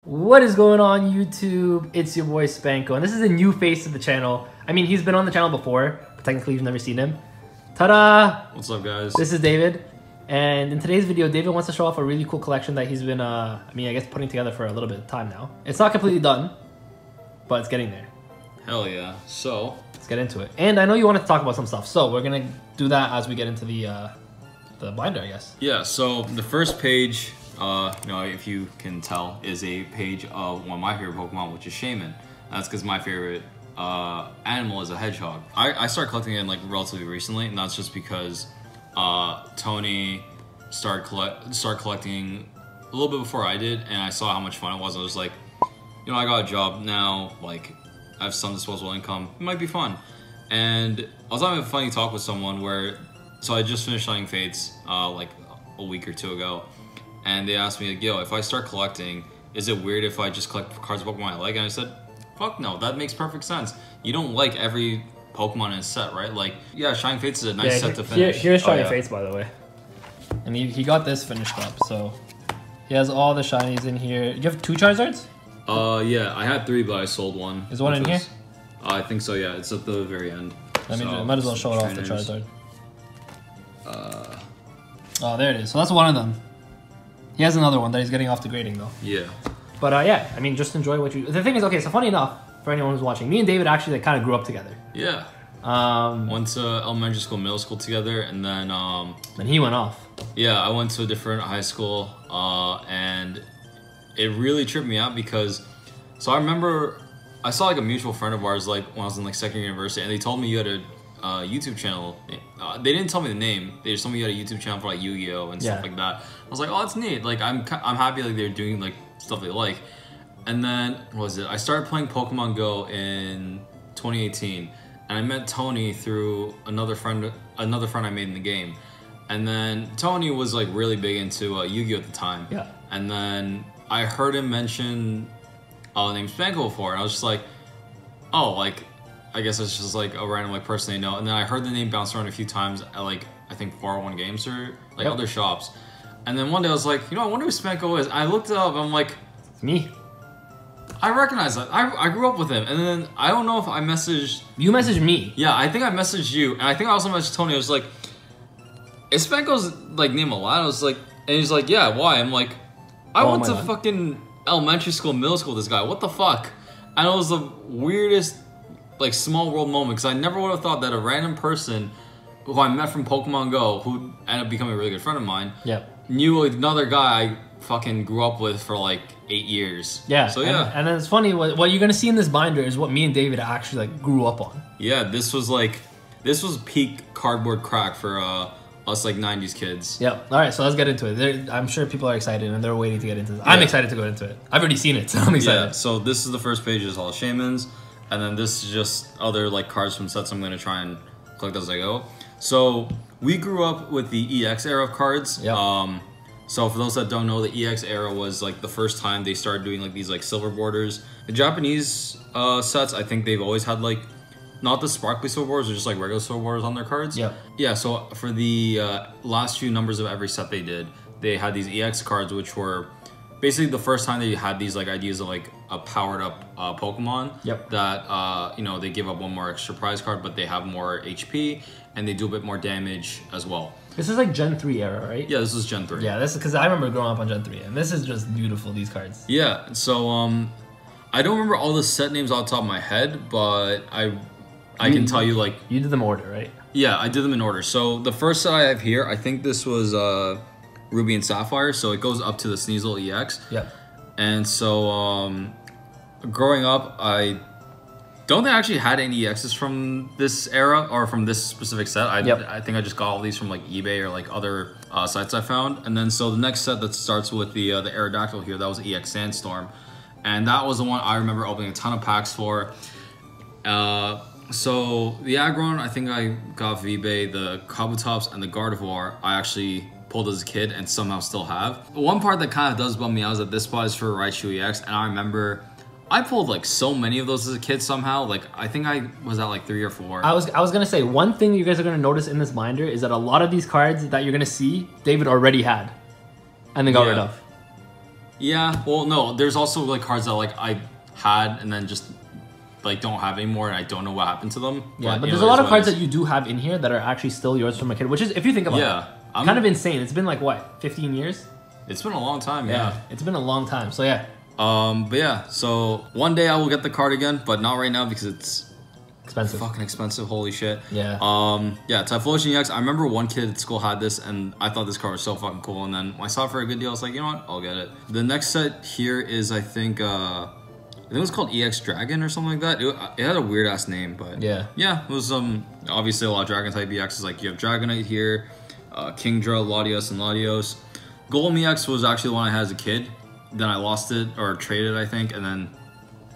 What is going on YouTube? It's your boy Spanko, and this is a new face of the channel. I mean, he's been on the channel before, but technically you've never seen him. Ta-da! What's up, guys? This is David, and in today's video, David wants to show off a really cool collection that he's been, I guess putting together for a little bit of time now. It's not completely done, but it's getting there. Hell yeah. So, let's get into it. And I know you wanted to talk about some stuff, so we're gonna do that as we get into the binder, I guess. Yeah, so the first page, if you can tell, is a page of one of my favorite Pokemon, which is Shaman. That's because my favorite animal is a hedgehog. I started collecting it like relatively recently, and that's just because Tony started collecting a little bit before I did, and I saw how much fun it was. I was like, I got a job now, like I have some disposable income, it might be fun. And I was having a funny talk with someone so I just finished Shining Fates like a week or two ago, and they asked me like, yo, if I start collecting, is it weird if I just collect cards of Pokemon I like? And I said, fuck no, that makes perfect sense. You don't like every Pokemon in a set, right? Like, yeah, Shining Fates is a nice set to finish. Here's Shining Fates, by the way. And he got this finished up, so he has all the shinies in here. You have 2 Charizards? Yeah, I had 3, but I sold one. Is one in here? I think so, yeah. It's at the very end. I might as well show it off the Charizard. Oh, there it is. So that's one of them. He has another one that he's getting off the grading, though. Yeah. But yeah, I mean, just enjoy what you... The thing is, okay, so funny enough, for anyone who's watching, me and David actually kind of grew up together. Yeah. Went to elementary school, middle school together, and then... Then he went off. Yeah, I went to a different high school, and it really tripped me out because... So I remember I saw like a mutual friend of ours like when I was in like second year university, and they told me you had a YouTube channel. They didn't tell me the name. They just told me you had a YouTube channel for like Yu-Gi-Oh and stuff like that. I was like, oh, that's neat. Like I'm happy like they're doing like stuff they like. And then what was it? I started playing Pokemon Go in 2018, and I met Tony through another friend I made in the game. And then Tony was like really big into Yu-Gi-Oh at the time. Yeah. And then I heard him mention the name Spanko before, and I was just like, oh, like I guess it's just like a random like person they know. And then I heard the name bounce around a few times at like I think 401 Games or like other shops. And then one day I was like, I wonder who Spanko is. I looked it up, and I'm like, it's me. I recognize that. I grew up with him. And then I don't know if I messaged... You messaged me. Yeah, I think I messaged you. And I think I also messaged Tony. I was like, is Spanko's like name a lot? I was like, and he's like, yeah, why? I'm like, I went to fucking elementary school, middle school with this guy. What the fuck? And it was the weirdest like small world moment, because I never would have thought that a random person who I met from Pokemon Go, who ended up becoming a really good friend of mine, knew another guy I fucking grew up with for like 8 years. Yeah. So yeah. And then it's funny, what you're gonna see in this binder is what me and David actually like grew up on. Yeah, this was peak cardboard crack for us like 90s kids. Yep. All right, so let's get into it. I'm sure people are excited and they're waiting to get into this. I'm excited to go into it. I've already seen it, so I'm excited. Yeah, so this is the first page, is all Shamans. And then this is just other like cards from sets I'm going to try and collect as I go. So we grew up with the EX era of cards. Yep. So for those that don't know, the EX era was like the first time they started doing like these like silver borders. The Japanese sets, I think they've always had like not the sparkly silver borders, or just like regular silver borders on their cards. Yep. Yeah, so for the last few numbers of every set they had these EX cards, which were basically the first time they had these like ideas of like a powered up Pokemon. Yep. That they give up one more extra prize card, but they have more HP and they do a bit more damage as well. This is like Gen 3 era, right? Yeah, this is Gen 3. Yeah, this is because I remember growing up on Gen 3, and this is just beautiful, these cards. Yeah, so I don't remember all the set names off the top of my head, but I can tell you like... You did them order, right? Yeah, I did them in order. So the first set I have here, I think this was Ruby and Sapphire, so it goes up to the Sneasel EX. Yeah. And so growing up, I don't think I actually had any EXs from this era or from this specific set. I think I just got all these from like eBay or like other sites I found. And then so the next set that starts with the Aerodactyl here, that was EX Sandstorm. And that was the one I remember opening a ton of packs for. So the Aggron, I think I got V-Bay, the Kabutops, and the Gardevoir, I actually pulled as a kid and somehow still have. One part that kind of does bum me out is that this spot is for Raichu EX, and I remember I pulled like so many of those as a kid somehow. Like I think I was at like 3 or 4. I was gonna say, one thing you guys are gonna notice in this binder is that a lot of these cards that you're gonna see, David already had, and then got rid of. Yeah, well, no, there's also like cards that like I had and then just like don't have anymore, and I don't know what happened to them. Yeah, but there's a lot of cards that you do have in here that are actually still yours from a kid, which is, if you think about it, kind of insane. It's been like what, 15 years? It's been a long time. Yeah, it's been a long time. So yeah. But yeah, so one day I will get the card again, but not right now because it's expensive. Fucking expensive, holy shit. Yeah. Yeah, Typhlosion EX, I remember one kid at school had this and I thought this card was so fucking cool, and then when I saw it for a good deal, I was like, you know what, I'll get it. The next set here is, I think it was called EX Dragon or something like that. It had a weird ass name, but yeah, it was obviously a lot of Dragon type EXs. Like you have Dragonite here, Kingdra, Latios, and Latios. Golem EX was actually the one I had as a kid. Then I lost it or traded, I think, and then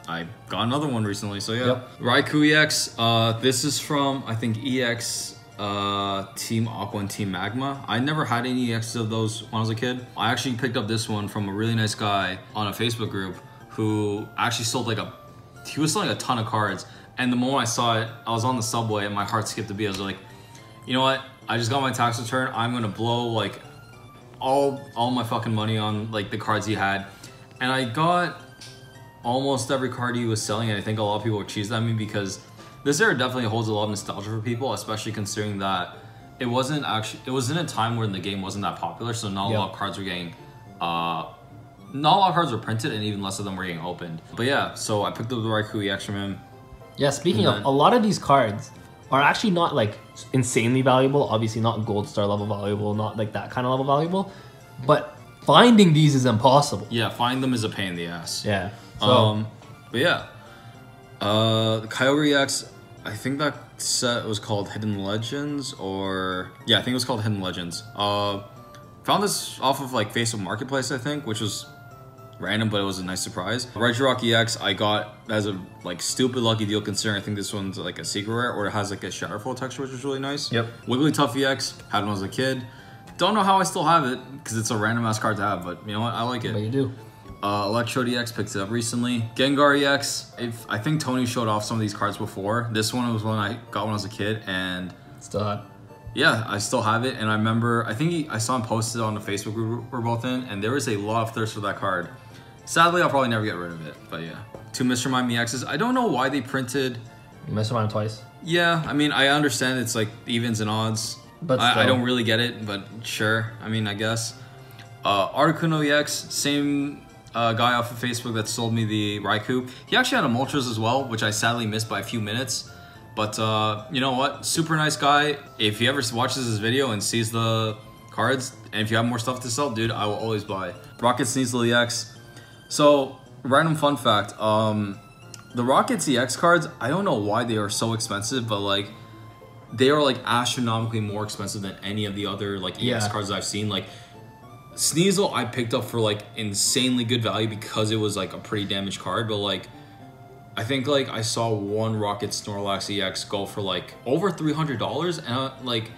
I got another one recently. So yeah, Raikou EX. This is from, I think, EX Team Aqua and Team Magma. I never had any EXs of those when I was a kid. I actually picked up this one from a really nice guy on a Facebook group who actually sold he was selling a ton of cards, and the moment I saw it, I was on the subway and my heart skipped a beat. I was like, you know what, I just got my tax return, I'm gonna blow like all my fucking money on like the cards he had. And I got almost every card he was selling, and I think a lot of people were cheesed at me because this era definitely holds a lot of nostalgia for people, especially considering that it was in a time when the game wasn't that popular, so not a lot of cards were getting not a lot of cards were printed, and even less of them were getting opened. But yeah, so I picked up the Raikou EX from him. Yeah, speaking of, a lot of these cards are actually not like insanely valuable. Obviously not gold star level valuable, not like that kind of level valuable. But finding these is impossible. Yeah, finding them is a pain in the ass. Yeah. So, but yeah. The Kyogre EX, I think that set was called Hidden Legends, or yeah, I think it was called Hidden Legends. Found this off of like Facebook Marketplace, I think, which was random, but it was a nice surprise. Regirock EX I got as a like stupid lucky deal, considering I think this one's like a secret rare, or it has like a Shatterfall texture, which is really nice. Yep. Wigglytuff EX, had one as a kid. Don't know how I still have it, because it's a random ass card to have, but you know what, I like it. But you do. Electrode EX picked it up recently. Gengar EX, I think Tony showed off some of these cards before. This one was one I got when I was a kid, and still have. Yeah, I still have it, and I remember, I think I saw him posted on the Facebook group we're both in, and there was a lot of thirst for that card. Sadly, I'll probably never get rid of it, but yeah. Two Mr. Mime EXs. I don't know why they printed... Mr. Mime twice? Yeah, I mean, I understand it's like evens and odds. But I don't really get it, but sure. I mean, I guess. Articuno EX, same guy off of Facebook that sold me the Raikou. He actually had a Moltres as well, which I sadly missed by a few minutes. But you know what? Super nice guy. If he ever watches this video and sees the cards, and if you have more stuff to sell, dude, I will always buy. Rocket Sneasel EX. So, random fun fact. The Rocket EX cards, I don't know why they are so expensive, but like, they are like astronomically more expensive than any of the other like EX cards I've seen. Like, Sneasel I picked up for like insanely good value because it was like a pretty damaged card, but like, I think like I saw one Rocket Snorlax EX go for like over $300, and like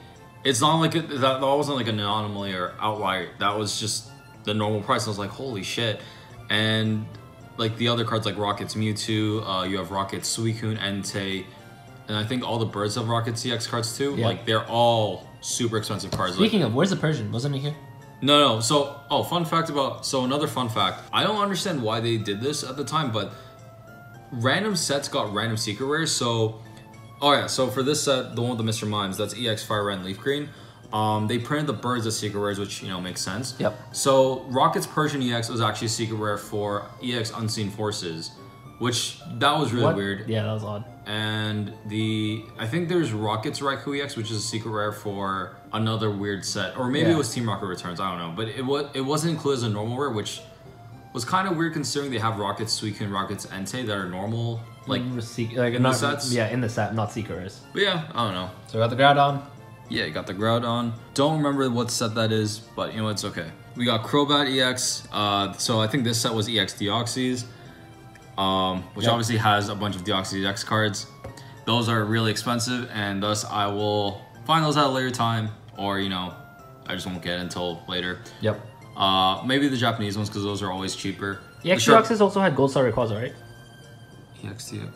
it's not like that wasn't like an anomaly or outlier. That was just the normal price. I was like, holy shit. And like the other cards like Rocket's Mewtwo, you have Rocket's Suicune, Entei, and I think all the birds have Rocket CX cards too. Yeah. Like they're all super expensive cards. Speaking of, where's the Persian? Wasn't he here? No. So another fun fact. I don't understand why they did this at the time, but random sets got random secret rares. So, oh yeah, so for this set, the one with the Mr. Mimes, that's EX Fire Red and Leaf Green. They printed the birds as secret rares, which, you know, makes sense. Yep. So Rocket's Persian EX was actually a secret rare for EX Unseen Forces, which that was really weird. Yeah, that was odd. And I think there's Rocket's Raikou EX, which is a secret rare for another weird set, or maybe it was Team Rocket Returns. I don't know, but it wasn't included as a normal rare, which was kind of weird considering they have Rocket's Suicune and Rocket's Entei that are normal, like in the sets. Yeah, in the set, not secret rares. But yeah, I don't know. So we got the Groudon. Yeah, you got the Groudon. Don't remember what set that is, but you know, it's okay. We got Crobat EX. So I think this set was EX Deoxys, which obviously has a bunch of Deoxys EX cards. Those are really expensive, and thus I will find those at a later time, or you know, I just won't get it until later. Yep. Maybe the Japanese ones, because those are always cheaper. EX Deoxys also had Gold Star Rayquaza, right? EXT.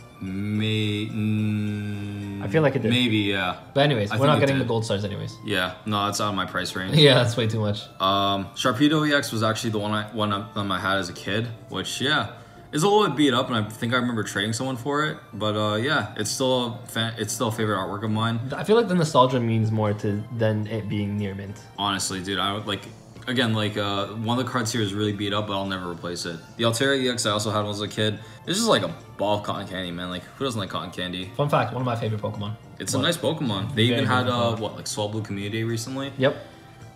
I feel like it did. Maybe, yeah. But anyways, we're not getting the gold stars anyways. Yeah, no, that's out of my price range. Yeah, that's way too much. Sharpedo EX was actually the one I had as a kid, which, yeah, is a little bit beat up, and I think I remember trading someone for it. But yeah, it's still a favorite artwork of mine. I feel like the nostalgia means more than it being near mint. Honestly, dude, I would like. Again, like, one of the cards here is really beat up, but I'll never replace it. The Altaria EX I also had when I was a kid. It's just like a ball of cotton candy, man. Like, who doesn't like cotton candy? Fun fact, one of my favorite Pokemon. It's a nice Pokemon. They even had, like Swablu Community Day recently? Yep.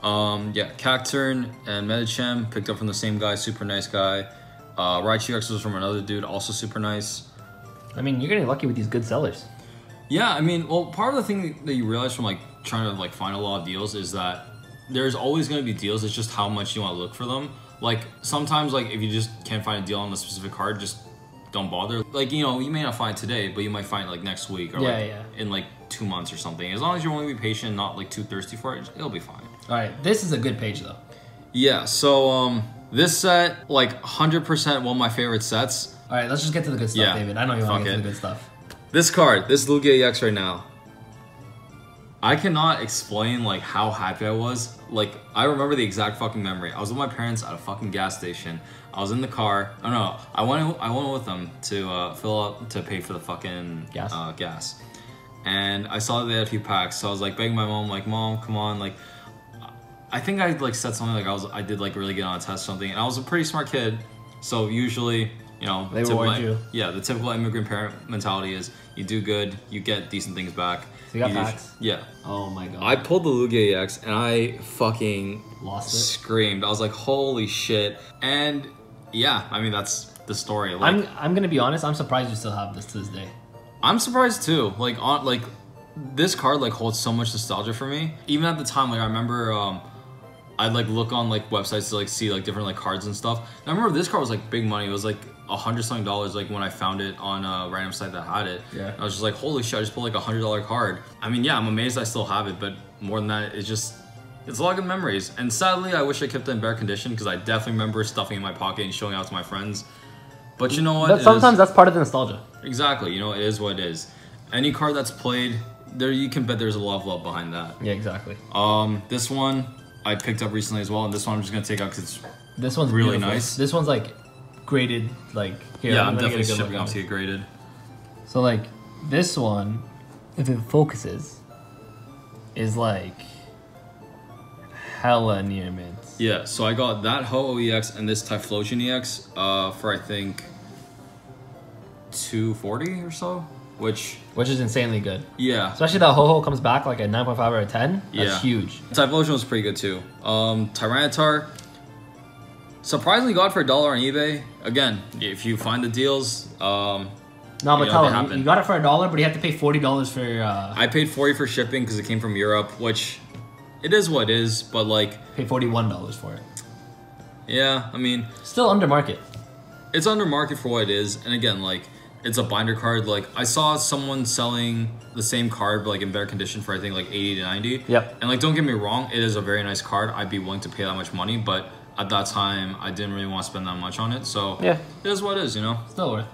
Yeah, Cacturn and Medicham picked up from the same guy, super nice guy. Raichu EX was from another dude, also super nice. I mean, you're getting lucky with these good sellers. Yeah, I mean, well, part of the thing that you realize from, like, trying to, like, find a lot of deals is that there's always going to be deals. It's just how much you want to look for them. Like, sometimes, like, if you just can't find a deal on a specific card, just don't bother. Like, you know, you may not find it today, but you might find it, like, next week or, in, like, 2 months or something. As long as you're only be patient and not, like, too thirsty for it, it'll be fine. All right, this is a good page, though. Yeah, so, this set, like, 100% one of my favorite sets. All right, let's just get to the good stuff, David. I know you want to get to the good stuff. This card, this Lugia EX right now. I cannot explain, like, how happy I was. Like, I remember the exact fucking memory. I was with my parents at a fucking gas station. I was in the car. Oh no, I went with them to fill up to pay for the fucking gas. And I saw that they had a few packs, so I was like begging my mom, like, Mom, come on, like. I think I like said something like I did like really good on a test or something, and I was a pretty smart kid, so usually, you know, they reward you. Yeah, the typical immigrant parent mentality is you do good, you get decent things back. So you got packs? Yeah. Oh my god. I pulled the Lugia EX and I fucking lost it. Screamed. I was like, holy shit. And yeah, I mean that's the story. Like, I'm gonna be honest, I'm surprised you still have this to this day. I'm surprised too. Like this card like holds so much nostalgia for me. Even at the time, like I remember I'd like look on like websites to like see like different like cards and stuff. And I remember this card was like big money. It was like $100-something like when I found it on a random site that had it. Yeah. I was just like, holy shit, I just pulled like $100 card. I mean, yeah, I'm amazed I still have it, but more than that, it's a lot of good memories. And sadly, I wish I kept it in better condition because I definitely remember stuffing it in my pocket and showing it out to my friends. But you know what? But sometimes that's part of the nostalgia. Exactly. You know, it is what it is. Any card that's played, there you can bet there's a lot of love behind that. Yeah, exactly. This one I picked up recently as well, and this one I'm just gonna take out because this one's really beautiful. nice. This one's like graded, like here. Yeah, I'm definitely shipping up to get graded. So like this one, if it focuses, is like hella near mint. Yeah, so I got that Ho-Oh EX and this Typhlosion EX for I think $240 or so, which is insanely good. Yeah, especially that Ho-Oh comes back like a 9.5 out of 10. That's huge. Typhlosion was pretty good too. Tyranitar, surprisingly got for $1 on eBay. Again, if you find the deals, no, but tell him you got it for $1, but you have to pay $40 for. I paid $40 for shipping because it came from Europe, which it is what it is. But like, pay $41 for it. Yeah, I mean, still under market. It's under market for what it is, and again, like, it's a binder card. Like, I saw someone selling the same card, but like in better condition for I think like 80 to 90. Yep. And like, don't get me wrong, it is a very nice card. I'd be willing to pay that much money, but at that time, I didn't really want to spend that much on it. So yeah, it is what it is, you know. Still worth.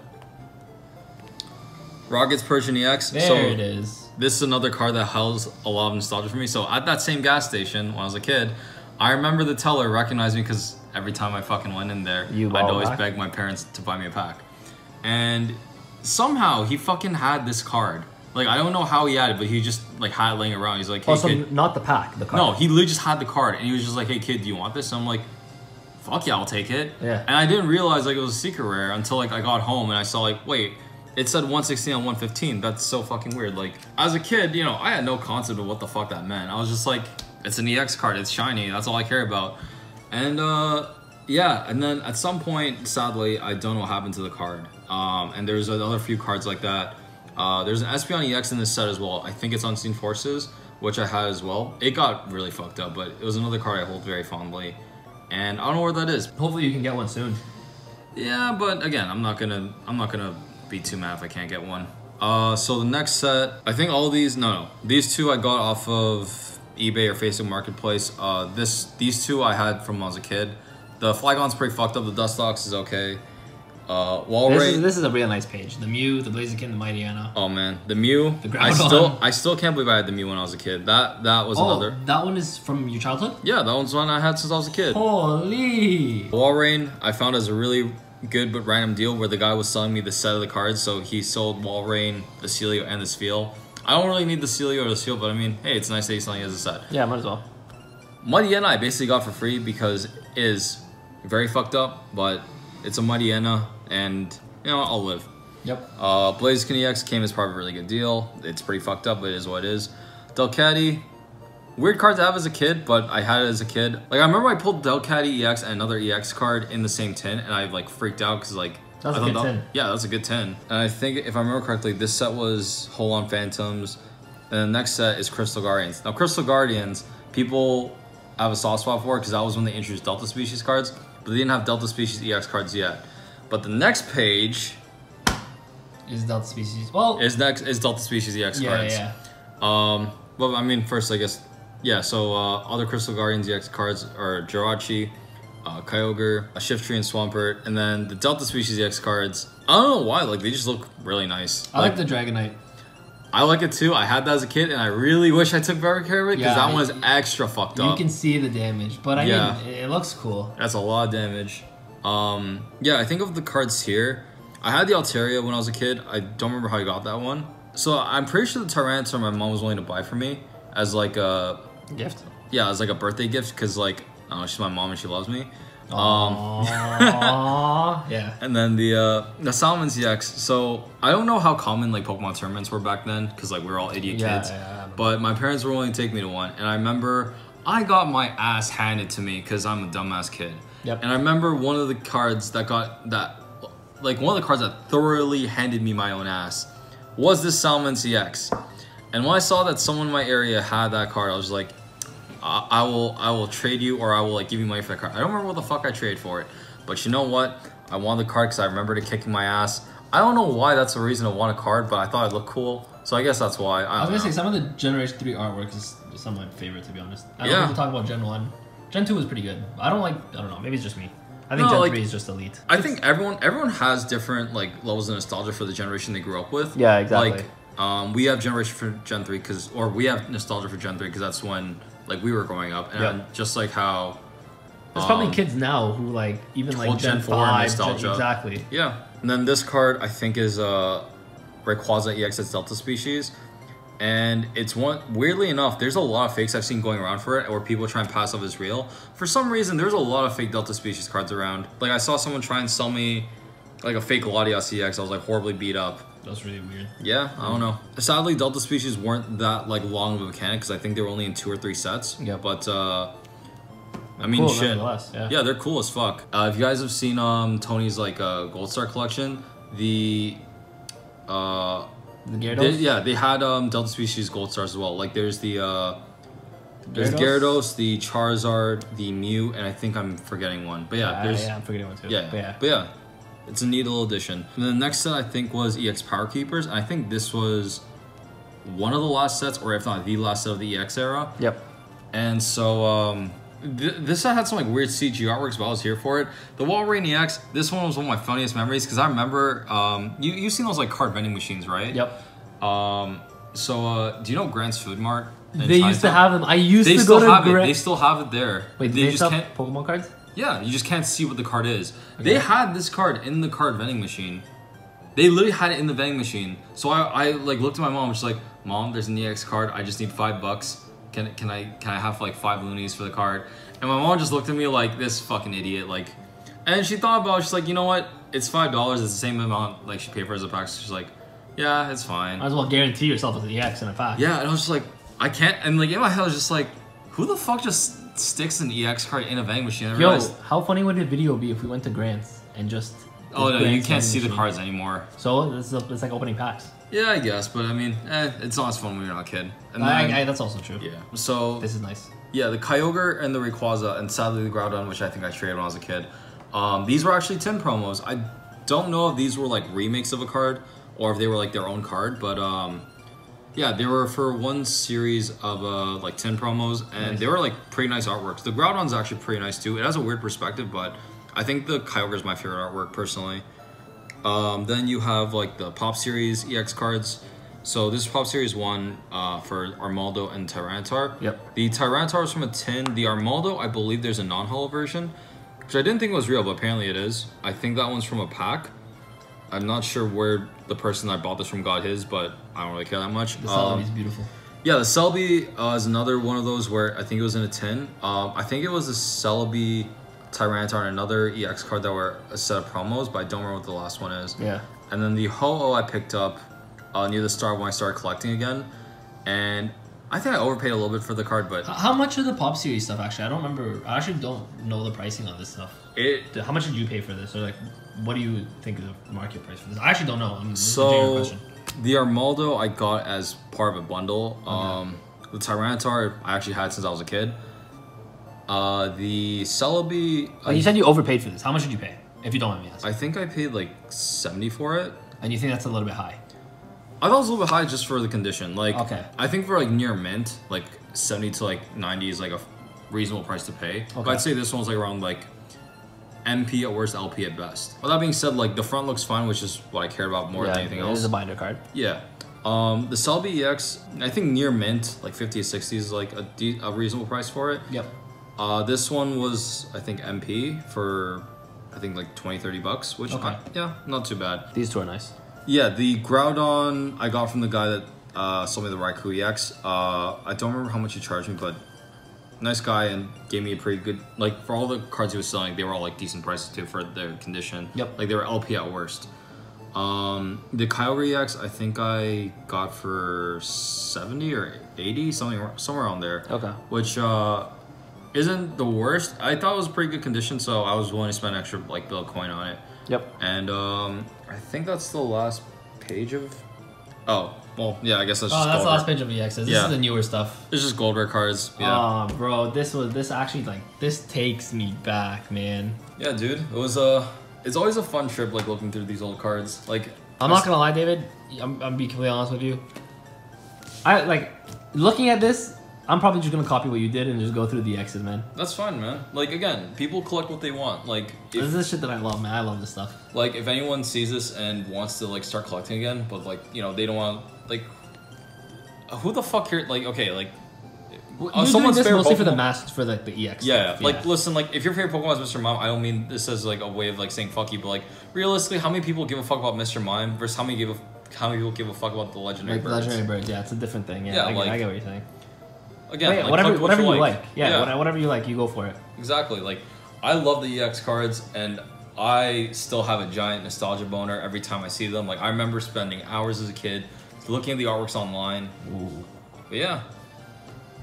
Rocket's Persian EX. There it is. This is another card that holds a lot of nostalgia for me. So at that same gas station when I was a kid, I remember the teller recognized me because every time I fucking went in there, I'd always beg my parents to buy me a pack. And somehow he fucking had this card. Like, I don't know how he had it, but he just like had it laying around. He's like, hey, so kid. Not the pack, the card. No, he literally just had the card, and he was just like, hey kid, do you want this? And I'm like, fuck yeah, I'll take it. Yeah. And I didn't realize like it was a secret rare until like I got home and I saw like, wait, it said 116 on 115. That's so fucking weird. Like, as a kid, you know, I had no concept of what the fuck that meant. I was just like, it's an EX card, it's shiny, that's all I care about. And yeah, and then at some point, sadly, I don't know what happened to the card. And there's another few cards like that. There's an Espeon EX in this set as well. I think it's Unseen Forces, which I had as well. It got really fucked up, but it was another card I hold very fondly. And I don't know where that is. Hopefully you can get one soon. Yeah, but again, I'm not gonna be too mad if I can't get one. So the next set, I think all of these, these two I got off of eBay or Facebook Marketplace. These two I had from when I was a kid. The Flygon's pretty fucked up. The Dustox is okay. Walrein. This is a really nice page. The Mew, the Blaziken, the Mightyena. Oh man, the Mew. The I still can't believe I had the Mew when I was a kid. That was another. That one is from your childhood? Yeah, that one's one I had since I was a kid. Holy. Walrein, I found as a really good but random deal where the guy was selling me the set of the cards, so he sold Walrein, the Celio, and the Spheal. I don't really need the Celio or the Spheal, but I mean, hey, it's nice that he's selling it as a set. Yeah, might as well. Mightyena I basically got for free because it is very fucked up, but it's a Mightyena, and you know, I'll live. Yep. Blaziken EX came as part of a really good deal. It's pretty fucked up, but it is what it is. Delcatty, weird card to have as a kid, but I had it as a kid. Like, I remember I pulled Delcatty EX and another EX card in the same tin, and I like freaked out because like that's a good tin. Yeah, that's a good tin. And I think if I remember correctly, this set was Hold On Phantoms, and the next set is Crystal Guardians. Now, Crystal Guardians, people have a soft spot for it because that was when they introduced Delta Species cards, but they didn't have Delta Species EX cards yet. But the next page is Delta Species. Well, is Delta Species EX cards. Yeah. Well, I mean, first I guess, yeah. So other Crystal Guardians EX cards are Jirachi, Kyogre, a Shiftry, and Swampert, and then the Delta Species EX cards. I don't know why, like they just look really nice. I like the Dragonite. I like it too. I had that as a kid, and I really wish I took better care of it because that one is extra fucked up. You can see the damage, but I mean, it looks cool. That's a lot of damage. Yeah, I think of the cards here. I had the Altaria when I was a kid. I don't remember how I got that one. So I'm pretty sure the Tyranitar my mom was willing to buy for me as like a gift. Yeah, as like a birthday gift because like she's my mom and she loves me. Yeah. And then the Salamence EX. So I don't know how common like Pokemon tournaments were back then because like we were all idiot kids. Yeah. But my parents were willing to take me to one, and I remember I got my ass handed to me because I'm a dumbass kid. Yep. And I remember one of the cards that one of the cards that thoroughly handed me my own ass was this Salamence EX. And when I saw that someone in my area had that card, I was like, I will trade you, or I will like give you money for that card. I don't remember what the fuck I traded for it, but you know what? I wanted the card because I remembered it kicking my ass. I don't know why that's the reason I want a card, but I thought it looked cool, so I guess that's why. I was gonna say some of the Generation 3 artwork is some of my favorite, to be honest. I don't know if we'll talk about Gen 1. Gen 2 was pretty good. I don't know, maybe it's just me. I think Gen 3 is just elite. I think everyone has different like levels of nostalgia for the generation they grew up with. Yeah, exactly. Like, we have generation for Gen 3 or we have nostalgia for Gen 3 because that's when like we were growing up, and just like how there's probably kids now who like even like Gen 4 nostalgia. Exactly. Yeah. And then this card I think is Rayquaza EX as Delta Species. And it's one, weirdly enough, there's a lot of fakes I've seen going around for it, or people try and pass off as real. For some reason, there's a lot of fake Delta Species cards around. Like, I saw someone try and sell me, like, a fake Latias EX. I was, like, horribly beat up. That's really weird. Yeah, I don't know. Sadly, Delta Species weren't that, like, long of a mechanic, because I think they were only in 2 or 3 sets. Yeah. But, I mean, cool, shit. Yeah, they're cool as fuck. If you guys have seen Tony's, like, Gold Star collection, the Gyarados? They had Delta Species Gold Stars as well. Like there's the Gyarados, the Charizard, the Mew, and I think I'm forgetting one. But yeah, I'm forgetting one too. But yeah, it's a neat little addition. And the next set I think was EX Power Keepers. And I think this was one of the last sets, or if not the last set of the EX era. Yep. And so this set had some like weird CG artworks, but I was here for it. The Walrein EX, this one was one of my funniest memories because I remember you've seen those like card vending machines, right? Yep. So do you know Grant's Food Mart? They used to have them. I used to go to Grant. They still have it there. Wait, they just can't Pokemon cards? Yeah, you just can't see what the card is. Okay. They had this card in the card vending machine. They literally had it in the vending machine. So I like looked at my mom, just like, Mom, there's an EX card. I just need $5. Can I have like 5 loonies for the card? And my mom just looked at me like this fucking idiot, like, and she thought about it. She's like, you know what? It's $5. It's the same amount like she paid for as a pack. So she's like, yeah, it's fine. Might as well guarantee yourself with the EX in a pack. Yeah, and I was just like, I can't. And like in my head, I was just like, who the fuck just sticks an EX card in a vending machine? I realized, how funny would the video be if we went to Grant's and just? Oh no, you can't see the cards anymore. So it's like opening packs. Yeah, I guess, but I mean, it's not as fun when you're not a kid. And that's also true. Yeah. So this is nice. Yeah, the Kyogre and the Rayquaza, and sadly the Groudon, which I think I traded when I was a kid. These were actually tin promos. I don't know if these were like remakes of a card or if they were like their own card, but yeah, they were for one series of like 10 promos, and they were like pretty nice artworks. The Groudon's actually pretty nice too. It has a weird perspective, but I think the Kyogre is my favorite artwork personally. Then you have like the Pop Series EX cards. So this is Pop Series 1 for Armaldo and Tyranitar. Yep. The Tyranitar is from a tin. The Armaldo, I believe there's a non-holo version, which I didn't think was real, but apparently it is. I think that one's from a pack. I'm not sure where the person I bought this from got his, but I don't really care that much. The Celebi's beautiful. Yeah, the Celebi is another one of those where I think it was in a tin. I think it was the Celebi, Tyranitar, and another EX card that were a set of promos, but I don't remember what the last one is. Yeah. And then the Ho-Oh I picked up near the start when I started collecting again. And I think I overpaid a little bit for the card, but... How much of the Pop Series stuff, actually? I don't remember. I actually don't know the pricing on this stuff. How much did you pay for this? Or like, what do you think of the market price for this? I actually don't know. So, the Armaldo I got as part of a bundle. Okay. The Tyranitar I actually had since I was a kid. The Celebi... you said you overpaid for this. How much did you pay? If you don't mind me asking. I think I paid like 70 for it. And you think that's a little bit high? I thought it was a little bit high just for the condition. Like, okay. I think for like near mint, like 70 to like 90 is like a reasonable price to pay. Okay. But I'd say this one's like around like MP at worst, LP at best. With that being said, like the front looks fine, which is what I care about more than anything else. It is a binder card. Yeah. The Celebi EX, I think near mint, like 50 to 60 is like a reasonable price for it. Yep. This one was, I think, MP for, I think like 20, 30 bucks, which, yeah, not too bad. These two are nice. Yeah, the Groudon I got from the guy that sold me the Raikou EX. I don't remember how much he charged me, but nice guy and gave me a pretty good, like for all the cards he was selling, they were all like decent prices too for their condition. Yep. Like they were LP at worst. The Kyogre EX I think I got for 70 or 80, somewhere around there. Okay. Which isn't the worst. I thought it was pretty good condition, so I was willing to spend extra like bill coin on it. Yep. And I think that's the last page of... Oh, well, yeah, I guess that's just that's the last page of EXs. This is the newer stuff. It's just gold rare cards. Yeah. Oh, bro, this actually, like, this takes me back, man. Yeah, dude. It was, it's always a fun trip, like, looking through these old cards. Like, I'm not gonna lie, David. I'm being completely honest with you. Looking at this, I'm probably just gonna copy what you did and just go through the X's, man. That's fine, man. Like, again, people collect what they want. Like, this is shit that I love, man. I love this stuff. Like, if anyone sees this and wants to, like, start collecting again, but, like, you know, they don't want, like, who the fuck here, like, okay, like, someone's this mostly Pokemon for the mask, for, like, the EX stuff. Like, listen, like, if your favorite Pokemon is Mr. Mime, I don't mean this as, like, a way of, like, saying fuck you, but, like, realistically, how many people give a fuck about Mr. Mime versus how many people give a fuck about the Legendary Birds? Legendary Birds, yeah, it's a different thing. Yeah, I get what you're saying. Again, like, whatever you like. Yeah, whatever you like, you go for it. Exactly. Like, I love the EX cards, and I still have a giant nostalgia boner every time I see them. Like, I remember spending hours as a kid looking at the artworks online. Ooh. But yeah.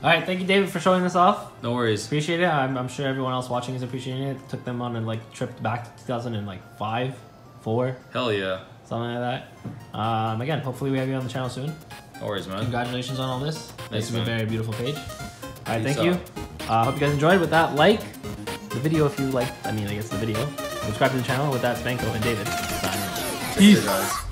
All right, thank you, David, for showing this off. No worries. Appreciate it. I'm sure everyone else watching is appreciating it. Took them on a trip back to 2005, 4. Hell yeah. Something like that. Again, hopefully we have you on the channel soon. No worries, man. Congratulations on all this. Thanks, this is a very beautiful page. All right, thank you. Hope you guys enjoyed. With that, like the video if you like. I guess the video. Subscribe to the channel. With that, Spanko and David. Signing off. Peace, guys.